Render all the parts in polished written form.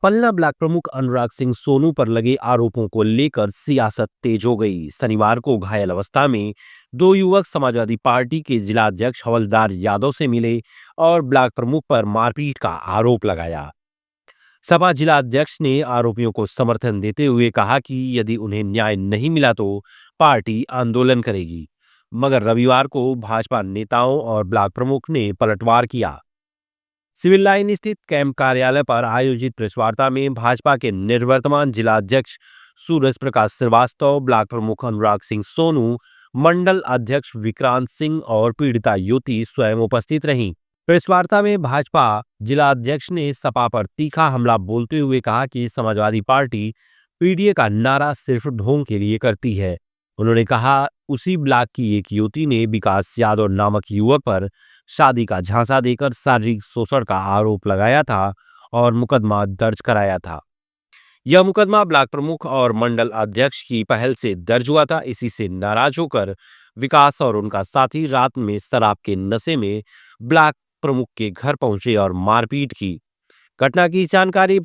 पन्ना block प्रमुख अनुराग सिंह सोनू पर लगे आरोपों को लेकर सियासत तेज हो गई। शनिवार को घायल अवस्था में दो युवक समाजवादी पार्टी के जिलाध्यक्ष हवलदार यादव से मिले और ब्लॉक प्रमुख पर मारपीट का आरोप लगाया। सपा जिलाध्यक्ष ने आरोपियों को समर्थन देते हुए कहा कि यदि उन्हें न्याय नहीं मिला तो पार्टी आंदोलन करेगी। मगर रविवार को भाजपा नेताओं और ब्लॉक प्रमुख ने पलटवार किया। सिविल लाइन स्थित कैंप कार्यालय पर आयोजित प्रेस वार्ता में भाजपा के निवर्तमान जिलाध्यक्ष सूरज प्रकाश श्रीवास्तव, ब्लॉक प्रमुख अनुराग सिंह सोनू, मंडल अध्यक्ष विक्रांत सिंह और पीड़िता युवती स्वयं उपस्थित रहीं। प्रेस वार्ता में भाजपा जिलाध्यक्ष ने सपा पर तीखा हमला बोलते हुए कहा कि समाजवादी पार्टी पीडीए का नारा सिर्फ ढोंग के लिए करती है। उन्होंने कहा उसी ब्लॉक की एक युवती ने विकास यादव नामक युवक पर शादी का झांसा देकर शारीरिक शोषण का आरोप लगाया था और मुकदमा दर्ज कराया था। यह मुकदमा ब्लॉक प्रमुख और मंडल अध्यक्ष की पहल से दर्ज हुआ था। इसी से नाराज होकर विकास और उनका साथी रात में शराब के नशे में ब्लॉक प्रमुख के घर पहुंचे और मारपीट की। घटना की जानकारी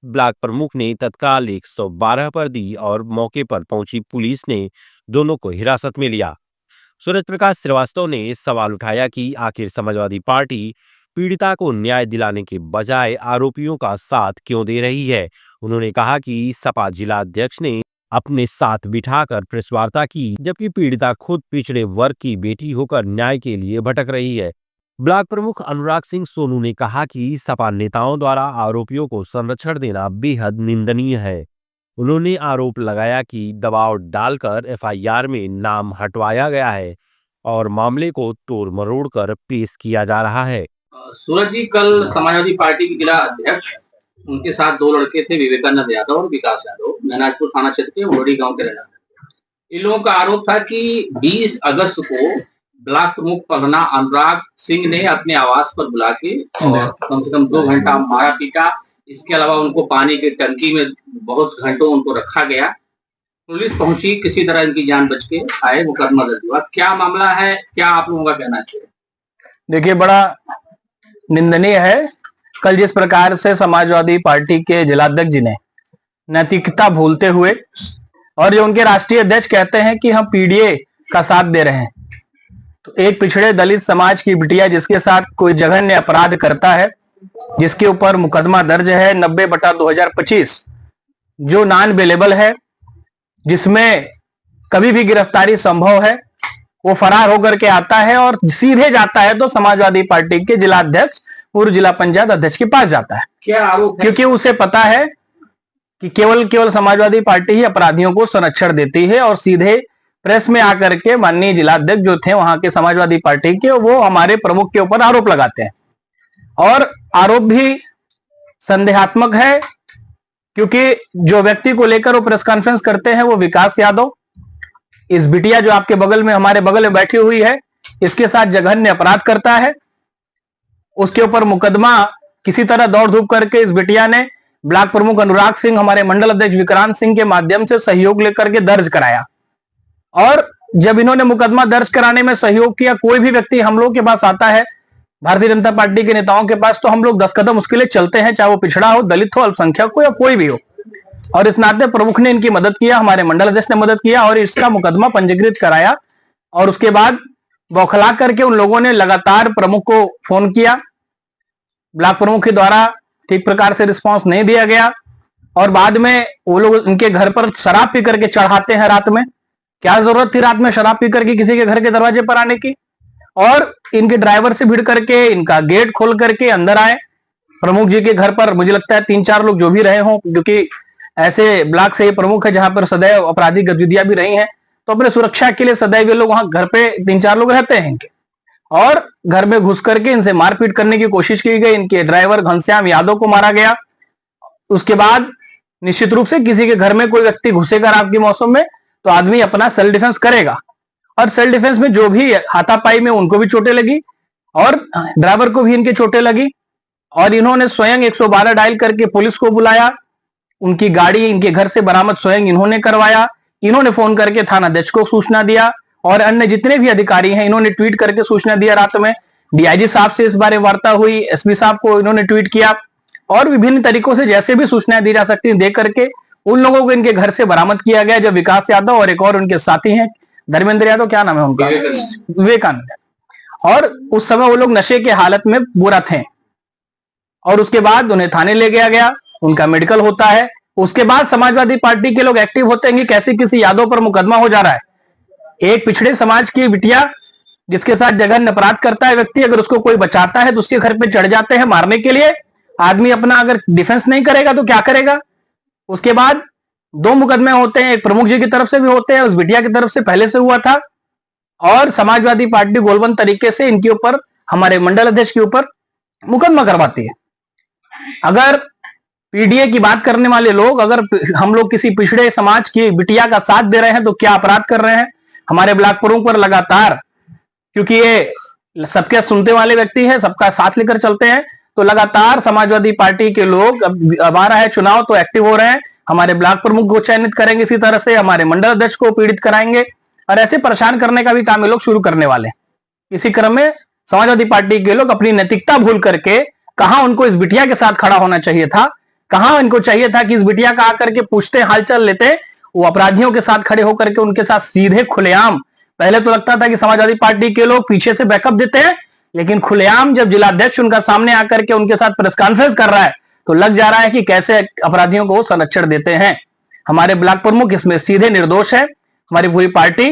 ब्लॉक प्रमुख ने तत्काल 112 पर दी और मौके पर पहुंची पुलिस ने दोनों को हिरासत में लिया। सूरज प्रकाश श्रीवास्तव ने सवाल उठाया कि आखिर समाजवादी पार्टी पीड़िता को न्याय दिलाने के बजाय आरोपियों का साथ क्यों दे रही है। उन्होंने कहा कि सपा जिलाध्यक्ष ने अपने साथ बिठाकर प्रेस वार्ता की, जबकि पीड़िता खुद पिछड़े वर्ग की बेटी होकर न्याय के लिए भटक रही है। ब्लॉक प्रमुख अनुराग सिंह सोनू ने कहा कि सपा नेताओं द्वारा आरोपियों को संरक्षण देना बेहद निंदनीय है। उन्होंने आरोप लगाया कि दबाव डालकर एफआईआर में नाम हटवाया गया है और मामले को तोड़ मरोड़ कर पेश किया जा रहा है। सूरज जी, कल समाजवादी पार्टी के जिला अध्यक्ष उनके साथ दो लड़के थे, विवेकानंद यादव और विकास यादव, महनाजपुर थाना क्षेत्र के उमड़ी गांव के रहने वाले। इन लोगों का आरोप था कि 20 अगस्त को ब्लॉक प्रमुख पन्ना अनुराग सिंह ने अपने आवास पर बुला के और कम से कम 2 घंटा मारा पीटा। इसके अलावा उनको पानी की टंकी में बहुत घंटों उनको रखा गया। पुलिस पहुंची, किसी तरह इनकी जान बच के आए, मुकदमा दर्ज हुआ। क्या मामला है, क्या आप लोगों का कहना चाहिए? देखिए, बड़ा निंदनीय है कल जिस प्रकार से समाजवादी पार्टी के जिलाध्यक्ष जी ने नैतिकता भूलते हुए और जो उनके राष्ट्रीय अध्यक्ष कहते हैं कि हम पीडीए का साथ दे रहे हैं, तो एक पिछड़े दलित समाज की बिटिया जिसके साथ कोई जघन्य अपराध करता है, जिसके ऊपर मुकदमा दर्ज है 90/2025 जो नॉन अवेलेबल है, जिसमें कभी भी गिरफ्तारी संभव है, वो फरार होकर के आता है और सीधे जाता है तो समाजवादी पार्टी के जिलाध्यक्ष पूर्व जिला पंचायत अध्यक्ष के पास जाता है। क्या आरोप है? क्योंकि उसे पता है कि केवल समाजवादी पार्टी ही अपराधियों को संरक्षण देती है और सीधे प्रेस में आकर के माननीय जिलाध्यक्ष जो थे वहां के समाजवादी पार्टी के, वो हमारे प्रमुख के ऊपर आरोप लगाते हैं और आरोप भी संदेहात्मक है, क्योंकि जो व्यक्ति को लेकर वो प्रेस कॉन्फ्रेंस करते हैं वो विकास यादव, इस बिटिया जो आपके बगल में हमारे बगल में बैठी हुई है, इसके साथ जघन्य अपराध करता है। उसके ऊपर मुकदमा किसी तरह दौड़ धूप करके इस बिटिया ने ब्लॉक प्रमुख अनुराग सिंह, हमारे मंडल अध्यक्ष विक्रांत सिंह के माध्यम से सहयोग लेकर के दर्ज कराया। और जब इन्होंने मुकदमा दर्ज कराने में सहयोग किया, कोई भी व्यक्ति हम लोग के पास आता है, भारतीय जनता पार्टी के नेताओं के पास, तो हम लोग 10 कदम उसके लिए चलते हैं, चाहे वो पिछड़ा हो, दलित हो, अल्पसंख्यक हो या कोई भी हो। और इस नाते प्रमुख ने इनकी मदद किया, हमारे मंडल अध्यक्ष ने मदद किया और इसका मुकदमा पंजीकृत कराया। और उसके बाद बौखला करके उन लोगों ने लगातार प्रमुख को फोन किया, ब्लॉक प्रमुख के द्वारा ठीक प्रकार से रिस्पांस नहीं दिया गया और बाद में वो लोग इनके घर पर शराब पी करके चढ़ाते हैं रात में। क्या जरूरत थी रात में शराब पी करके किसी के घर के दरवाजे पर आने की? और इनके ड्राइवर से भिड़ करके इनका गेट खोल करके अंदर आए प्रमुख जी के घर पर। मुझे लगता है 3-4 लोग जो भी रहे हों, क्योंकि ऐसे ब्लॉक से ये प्रमुख है जहां पर सदैव आपराधिक गतिविधियां भी रही हैं, तो अपने सुरक्षा के लिए सदैव ये लोग वहां घर पे 3-4 लोग रहते हैं इनके, और घर में घुस करके इनसे मारपीट करने की कोशिश की गई। इनके ड्राइवर घनश्याम यादव को मारा गया। उसके बाद निश्चित रूप से किसी के घर में कोई व्यक्ति घुसेगा रात के मौसम में तो आदमी अपना सेल्फ डिफेंस करेगा, और सेल्फ डिफेंस में जो भी हाथापाई में उनको भी चोटें लगी और ड्राइवर को भी इनके चोटें लगी। और इन्होंने स्वयं 112 डायल करके पुलिस को बुलाया, उनकी गाड़ी इनके घर से बरामद स्वयं इन्होंने करवाया, इन्होंने फोन करके थाना अध्यक्ष को सूचना दिया और अन्य जितने भी अधिकारी हैं इन्होंने ट्वीट करके सूचना दिया। रात में डीआईजी साहब से इस बारे में वार्ता हुई, एसपी साहब को इन्होंने ट्वीट किया। और विभिन्न तरीकों से जैसे भी सूचनाएं दी जा सकती हैं दे करके उन लोगों को इनके घर से बरामद किया गया, जो विकास यादव और एक और उनके साथी हैं धर्मेंद्र यादव, क्या नाम है उनका, विवेकानंद। और उस समय वो लोग नशे के हालत में बुरा थे और उसके बाद उन्हें थाने ले गया गया, उनका मेडिकल होता है। उसके बाद समाजवादी पार्टी के लोग एक्टिव होते हैं कि कैसे किसी यादव पर मुकदमा हो जा रहा है। एक पिछड़े समाज की बिटिया जिसके साथ जघन्य अपराध करता है व्यक्ति, अगर उसको कोई बचाता है तो उसके घर पे चढ़ जाते हैं मारने के लिए। आदमी अपना अगर डिफेंस नहीं करेगा तो क्या करेगा। उसके बाद 2 मुकदमे होते हैं, एक प्रमुख जी की तरफ से भी होते हैं, उस बिटिया की तरफ से पहले से हुआ था। और समाजवादी पार्टी गोलबंद तरीके से इनके ऊपर, हमारे मंडल अध्यक्ष के ऊपर मुकदमा करवाती है। अगर पीडीए की बात करने वाले लोग, अगर हम लोग किसी पिछड़े समाज की बिटिया का साथ दे रहे हैं तो क्या अपराध कर रहे हैं। हमारे ब्लॉक प्रमुख पर लगातार, क्योंकि ये सबके सुनते वाले व्यक्ति है, सबका साथ लेकर चलते हैं, तो लगातार समाजवादी पार्टी के लोग, अब आ रहा है चुनाव तो एक्टिव हो रहे हैं। हमारे ब्लॉक प्रमुख को चयनित करेंगे, इसी तरह से हमारे मंडल अध्यक्ष को पीड़ित कराएंगे और ऐसे परेशान करने का भी काम ये लोग शुरू करने वाले हैं। इसी क्रम में समाजवादी पार्टी के लोग अपनी नैतिकता भूल करके, कहां उनको इस बिटिया के साथ खड़ा होना चाहिए था, कहां इनको चाहिए था कि इस बिटिया का आकर के पूछते हालचाल लेते, वो अपराधियों के साथ खड़े होकर के उनके साथ सीधे खुलेआम। पहले तो लगता था कि समाजवादी पार्टी के लोग पीछे से बैकअप देते हैं, लेकिन खुलेआम जब जिलाध्यक्ष उनका सामने आकर के उनके साथ प्रेस कॉन्फ्रेंस कर रहा है तो लग जा रहा है कि कैसे अपराधियों को संरक्षण देते हैं। हमारे ब्लॉक प्रमुख इसमें सीधे निर्दोष है, हमारी पूरी पार्टी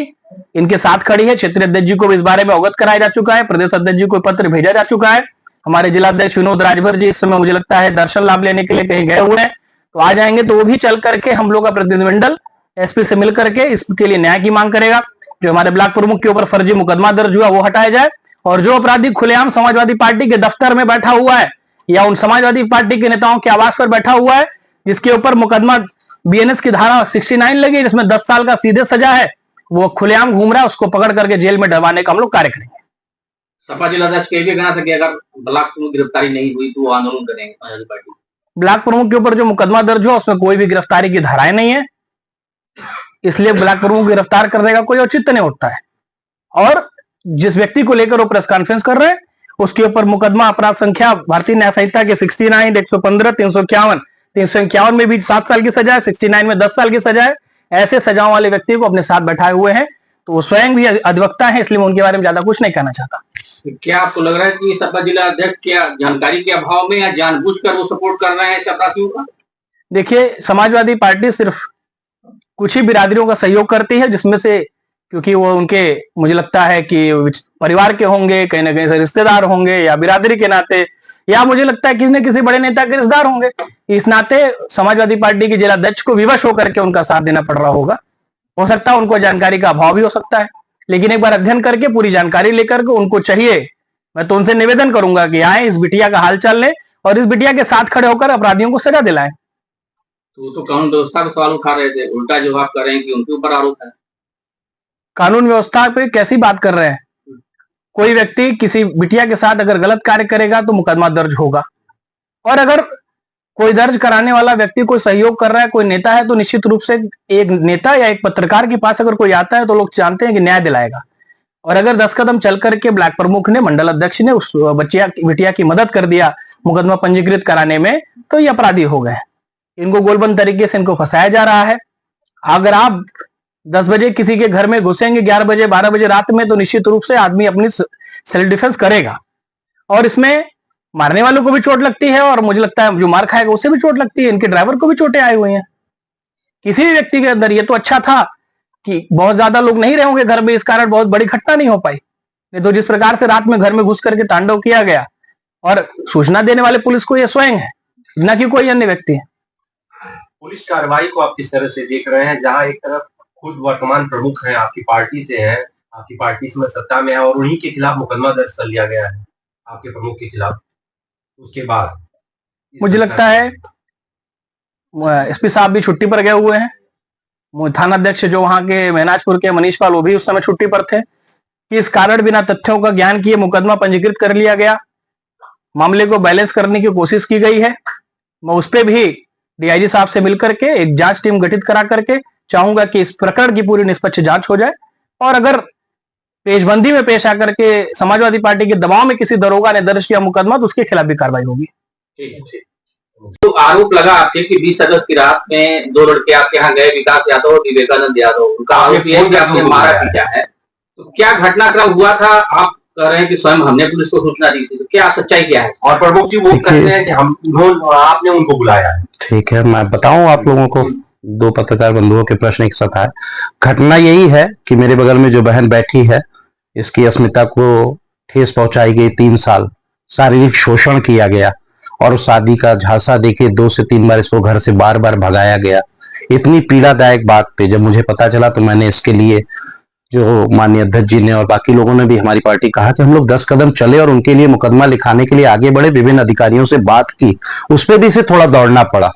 इनके साथ खड़ी है। क्षेत्रीय अध्यक्ष जी को भी इस बारे में अवगत कराया जा चुका है, प्रदेश अध्यक्ष जी को पत्र भेजा जा चुका है। हमारे जिलाध्यक्ष विनोद राजभर जी इस समय मुझे लगता है दर्शन लाभ लेने के लिए कहीं गए हुए हैं, तो आ जाएंगे तो वो भी चल करके हम लोग का प्रतिनिधिमंडल एसपी से मिल करके इसके लिए न्याय की मांग करेगा। जो हमारे ब्लॉक प्रमुख के ऊपर फर्जी मुकदमा दर्ज हुआ वो हटाया जाए, और जो अपराधी खुलेआम समाजवादी पार्टी के दफ्तर में बैठा हुआ है या उन समाजवादी पार्टी के नेताओं के आवास पर बैठा हुआ है, जिसके ऊपर मुकदमा बीएनएस की धारा 69 लगी, जिसमें 10 साल का सीधे सजा है, वो खुलेआम घूम रहा है, उसको पकड़ करके जेल में डलवाने का हम लोग कार्य करेंगे। सपा जिलाध्यक्ष कह भी कहना था कि अगर ब्लॉक प्रमुख गिरफ्तारी नहीं हुई तो वो आंदोलन करेंगे समाजवादी पार्टी। ब्लॉक प्रमुख के ऊपर जो मुकदमा दर्ज हुआ उसमें कोई भी गिरफ्तारी की धाराएं नहीं है, इसलिए ब्लॉक प्रमुख गिरफ्तार करने का कोई औचित्य नहीं उठता है। और जिस व्यक्ति को लेकर वो प्रेस कॉन्फ्रेंस कर रहे हैं उसके ऊपर मुकदमा अपराध संख्या भारतीय न्याय संहिता के 69, 115, 351, 351 में भी 7 साल की सजा है, 69 में 10 साल की सजा है। ऐसे सजाओं वाले व्यक्ति को अपने साथ बैठाए हुए हैं, तो वो स्वयं भी अधिवक्ता है, इसलिए मैं उनके बारे में ज्यादा कुछ नहीं कहना चाहता। क्या आपको लग रहा है कि सपा जिला अध्यक्ष क्या जानकारी के अभाव में या जानबूझकर वो सपोर्ट कर रहे हैं ऐसे अपराधियों का? देखिए, समाजवादी पार्टी सिर्फ कुछ ही बिरादरियों का सहयोग करती है, जिसमें से, क्योंकि वो उनके, मुझे लगता है कि परिवार के होंगे, कहीं ना कहीं से रिश्तेदार होंगे या बिरादरी के नाते, या मुझे लगता है किसी न किसी बड़े नेता के रिश्तेदार होंगे, इस नाते समाजवादी पार्टी के जिलाध्यक्ष को विवश होकर के उनका साथ देना पड़ रहा होगा। हो सकता है उनको जानकारी का अभाव भी हो सकता है, लेकिन एक बार अध्ययन करके पूरी जानकारी लेकर के उनको चाहिए, मैं तो उनसे निवेदन करूंगा कि आए, इस बिटिया का हाल चाल लें और इस बिटिया के साथ खड़े होकर अपराधियों को सजा दिलाएं। तो कानून व्यवस्था का सवाल उठा रहे थे, उल्टा जवाब कर रहे हैं कि उनके ऊपर आरोप है। कानून व्यवस्था पे कैसी बात कर रहे हैं। कोई व्यक्ति किसी बिटिया के साथ अगर गलत कार्य करेगा तो मुकदमा दर्ज होगा, और अगर कोई दर्ज कराने वाला व्यक्ति कोई सहयोग कर रहा है, कोई नेता है, तो निश्चित रूप से एक नेता या एक पत्रकार के पास अगर कोई आता है तो लोग जानते हैं कि न्याय दिलाएगा। और अगर 10 कदम चल करके ब्लॉक प्रमुख ने, मंडल अध्यक्ष ने उस बिटिया की मदद कर दिया मुकदमा पंजीकृत कराने में, तो ये अपराधी हो गए। इनको गोलबंद तरीके से इनको फंसाया जा रहा है। अगर आप 10 बजे किसी के घर में घुसेंगे 11 बजे 12 बजे रात में, तो निश्चित रूप से आदमी अपनी सेल्फ डिफेंस करेगा, और इसमें मारने वालों को भी चोट लगती है, और मुझे लगता है जो मार खाएगा उसे भी चोट लगती है। इनके ड्राइवर को भी चोटें आई हुई हैं। किसी भी व्यक्ति के अंदर, ये तो अच्छा था कि बहुत ज्यादा लोग नहीं रहे होंगे घर में, इस कारण बहुत बड़ी घटना नहीं हो पाई। नहीं तो जिस प्रकार से रात में घर में घुस करके तांडव किया गया, और सूचना देने वाले पुलिस को ये स्वयं है, न कि कोई अन्य व्यक्ति है। पुलिस कार्रवाई को आप किस तरह से देख रहे हैं, जहां एक तरफ खुद वर्तमान प्रमुख हैं, आपकी पार्टी से हैं, आपकी पार्टी इसमें सत्ता में है, और उन्हीं के खिलाफ मुकदमा दर्ज कर लिया गया है आपके प्रमुख के खिलाफ। उसके बाद मुझे लगता है एसपी साहब भी छुट्टी पर गए हुए हैं। थाना अध्यक्ष जो वहां के महनाजपुर के मनीष पाल, वो भी उस समय छुट्टी पर थे, कि इस कारण बिना तथ्यों का ज्ञान किए मुकदमा पंजीकृत कर लिया गया। मामले को बैलेंस करने की कोशिश की गई है। मैं उस पर भी डीआईजी साहब से मिलकर के एक जांच टीम गठित करा करके चाहूंगा कि इस प्रकरण की पूरी निष्पक्ष जांच हो जाए, और अगर पेशबंदी में पेश आकर के समाजवादी पार्टी के दबाव में किसी दरोगा ने दर्ज किया मुकदमा, तो उसके खिलाफ भी कार्रवाई होगी। ठीक है। तो आरोप लगा आपके कि 20 अगस्त की रात में दो लड़के आपके यहाँ गए, विकास यादव और विवेकानंद यादव। उनका आरोप यह है कि आपने मारा पीटा है। तो क्या घटनाक्रम हुआ था? आप कह रहे हैं कि स्वयं हमने पुलिस को सूचना दी थी, तो क्या सच्चाई क्या है? और प्रमुख जी वो कहते हैं कि आपने उनको बुलाया है। ठीक है, मैं बताऊं आप लोगों को, दो पत्रकार बंधुओं के प्रश्न एक साथ आए। घटना यही है कि मेरे बगल में जो बहन बैठी है, इसकी अस्मिता को ठेस पहुंचाई गई, 3 साल शारीरिक शोषण किया गया और उस शादी का झांसा देके 2 से 3 बार इसको घर से बार बार भगाया गया। इतनी पीड़ादायक बात पे जब मुझे पता चला तो मैंने इसके लिए, जो माननीय अध्यक्ष जी ने और बाकी लोगों ने भी, हमारी पार्टी कहा कि हम लोग 10 कदम चले और उनके लिए मुकदमा लिखाने के लिए आगे बढ़े, विभिन्न अधिकारियों से बात की, उस पर भी इसे थोड़ा दौड़ना पड़ा।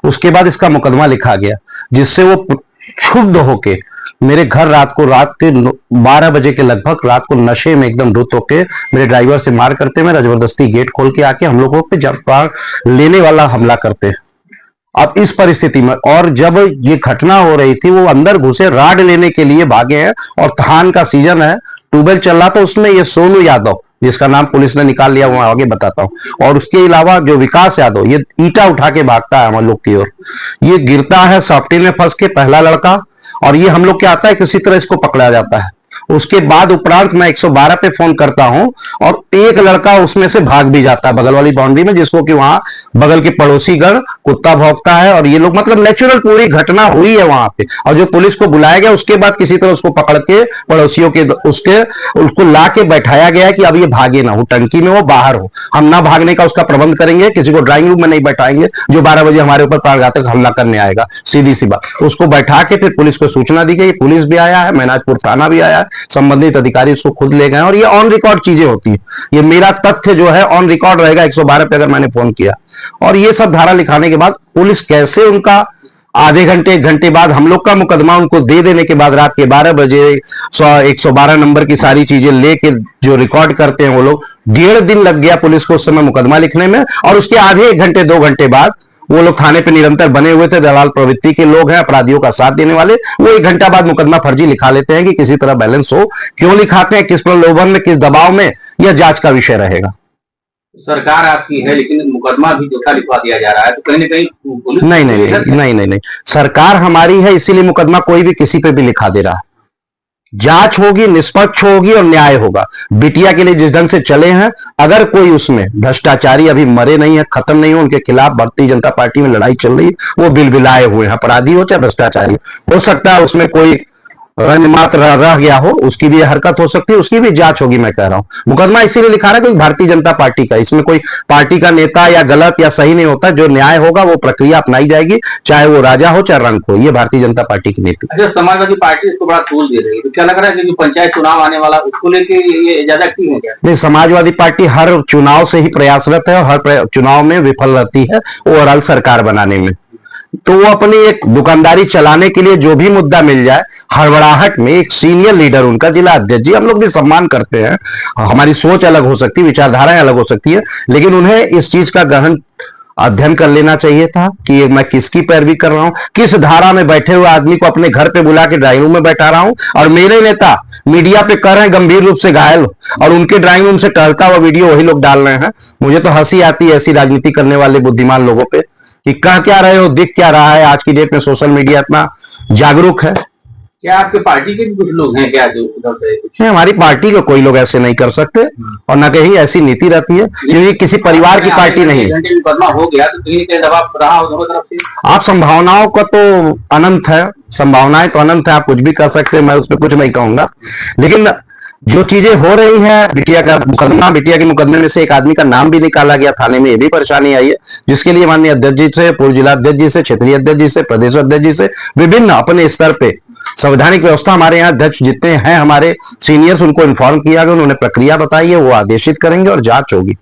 उसके बाद इसका मुकदमा लिखा गया, जिससे वो क्षुब्ध होके मेरे घर रात के 12 बजे के लगभग, रात को नशे में एकदम धुत होके मेरे ड्राइवर से मार करते, मेरा जबरदस्ती गेट खोल के आके हम लोगों पे जब लेने वाला हमला करते। अब इस परिस्थिति में, और जब ये घटना हो रही थी, वो अंदर घुसे, राड लेने के लिए भागे हैं और धान का सीजन है, ट्यूबवेल चल रहा था, उसमें ये सोनू यादव, जिसका नाम पुलिस ने निकाल लिया, वहां आगे बताता हूं, और उसके अलावा जो विकास यादव, ये ईटा उठा के भागता है हम लोग की ओर, ये गिरता है सॉफ्टवेयर में फंस के, पहला लड़का, और ये हम लोग क्या आता है, किसी तरह इसको पकड़ा जाता है। उसके बाद उपरांत मैं 112 पे फोन करता हूं और एक लड़का उसमें से भाग भी जाता है बगल वाली बाउंड्री में, जिसको कि वहां बगल के पड़ोसी गण कुत्ता भौंकता है, और ये लोग, मतलब नेचुरल पूरी घटना हुई है वहां पे। और जो पुलिस को बुलाया गया उसके बाद किसी तरह उसको पकड़ के पड़ोसियों के उसको ला के बैठाया गया है कि अब ये भागे ना, वो टंकी में वो बाहर हो, हम ना भागने का उसका प्रबंध करेंगे, किसी को ड्राइंग रूम में नहीं बैठाएंगे जो 12 बजे हमारे ऊपर प्राणघातक हमला करने आएगा, सीधी सी बात। उसको बैठा के फिर पुलिस को सूचना दी गई, पुलिस भी आया है, मैनाजपुर थाना भी आया है, संबंधित अधिकारी उसको खुद ले गए, और ये ऑन रिकॉर्ड चीजें होती है, ये मेरा तथ्य जो है ऑन रिकॉर्ड रहेगा 112 पे अगर मैंने फोन किया। और ये सब धारा लिखाने के बाद पुलिस कैसे उनका आधे घंटे 1 घंटे बाद हम लोग का मुकदमा उनको दे देने के बाद रात के 12 बजे 112 नंबर की सारी चीजें लेके जो रिकॉर्ड करते हैं वो लोग, 1.5 दिन लग गया पुलिस को उस समय मुकदमा लिखने में। और उसके आधे 1 घंटे 2 घंटे बाद वो लोग थाने पे निरंतर बने हुए थे, दलाल प्रवृत्ति के लोग हैं, अपराधियों का साथ देने वाले, वो 1 घंटा बाद मुकदमा फर्जी लिखा लेते हैं कि किसी तरह बैलेंस हो। क्यों लिखाते हैं, किस प्रलोभन में, किस दबाव में, यह जांच का विषय रहेगा। सरकार आपकी है लेकिन मुकदमा भी झूठा लिखवा दिया जा रहा है, तो कहीं ना कहीं पुलिस नहीं, सरकार हमारी है, इसीलिए मुकदमा कोई भी किसी पे भी लिखा दे रहा है। जांच होगी, निष्पक्ष होगी और न्याय होगा। बिटिया के लिए जिस ढंग से चले हैं, अगर कोई उसमें भ्रष्टाचारी अभी मरे नहीं है, खत्म नहीं हो, उनके खिलाफ भारतीय जनता पार्टी में लड़ाई चल रही है, वो बिलबिलाए हुए हैं, अपराधी हो चाहे भ्रष्टाचारी, हो सकता है उसमें कोई मात्र रह गया हो, उसकी भी हरकत हो सकती है, उसकी भी जांच होगी। मैं कह रहा हूं मुकदमा इसीलिए लिखा रहा है क्योंकि भारतीय जनता पार्टी का, इसमें कोई पार्टी का नेता या गलत या सही नहीं होता, जो न्याय होगा वो प्रक्रिया अपनाई जाएगी, चाहे वो राजा हो चाहे रंग हो, ये भारतीय जनता पार्टी की नीति। अच्छा, समाजवादी पार्टी इसको बड़ा तूल दे रही है, तो क्या लग रहा है कि जो पंचायत चुनाव आने वाला उसको लेके ये इजाजत क्यों है क्या? नहीं, समाजवादी पार्टी हर चुनाव से ही प्रयासरत है और हर चुनाव में विफल रहती है ओवरऑल सरकार बनाने में। तो वो अपनी एक दुकानदारी चलाने के लिए जो भी मुद्दा मिल जाए, हड़बड़ाहट में एक सीनियर लीडर, उनका जिला अध्यक्ष जी, हम लोग भी सम्मान करते हैं, हमारी सोच अलग हो सकती है, विचारधाराएं अलग हो सकती है, लेकिन उन्हें इस चीज का गहन अध्ययन कर लेना चाहिए था कि मैं किसकी पैरवी कर रहा हूं, किस धारा में बैठे हुए आदमी को अपने घर पे बुला के ड्राइंग रूम में बैठा रहा हूं, और मेरे नेता मीडिया पे कर रहे हैं गंभीर रूप से घायल, और उनके ड्राइंग रूम से टहलता हुआ वीडियो वही लोग डाल रहे हैं। मुझे तो हंसी आती है ऐसी राजनीति करने वाले बुद्धिमान लोगों पे कि कह क्या रहे हो, दिख क्या रहा है। आज की डेट में सोशल मीडिया इतना जागरूक है। क्या आपके पार्टी के भी कुछ लोग हैं क्या जो उधर से कुछ? हमारी पार्टी के कोई लोग ऐसे नहीं कर सकते, और न कहीं ऐसी नीति रहती है, क्योंकि किसी परिवार की पार्टी नहीं है। मुकदमा हो गया तो कहीं कहीं दबाव रहा हो दोनों तरफ से। आप संभावनाओं का तो अनंत है, संभावनाएं तो अनंत है, आप कुछ भी कर सकते हैं, मैं उस पर कुछ नहीं कहूंगा। लेकिन जो चीजें हो रही हैं, बिटिया का मुकदमा, बिटिया के मुकदमे में से एक आदमी का नाम भी निकाला गया थाने में, ये भी परेशानी आई है, जिसके लिए माननीय अध्यक्ष जी से, पूर्व जिला अध्यक्ष जी से, क्षेत्रीय अध्यक्ष जी से, प्रदेश अध्यक्ष जी से, विभिन्न अपने स्तर पे संवैधानिक व्यवस्था, हमारे यहाँ अध्यक्ष जितने हैं हमारे सीनियर्स, उनको इन्फॉर्म किया गया, उन्होंने प्रक्रिया बताई है, वो आदेशित करेंगे और जांच होगी।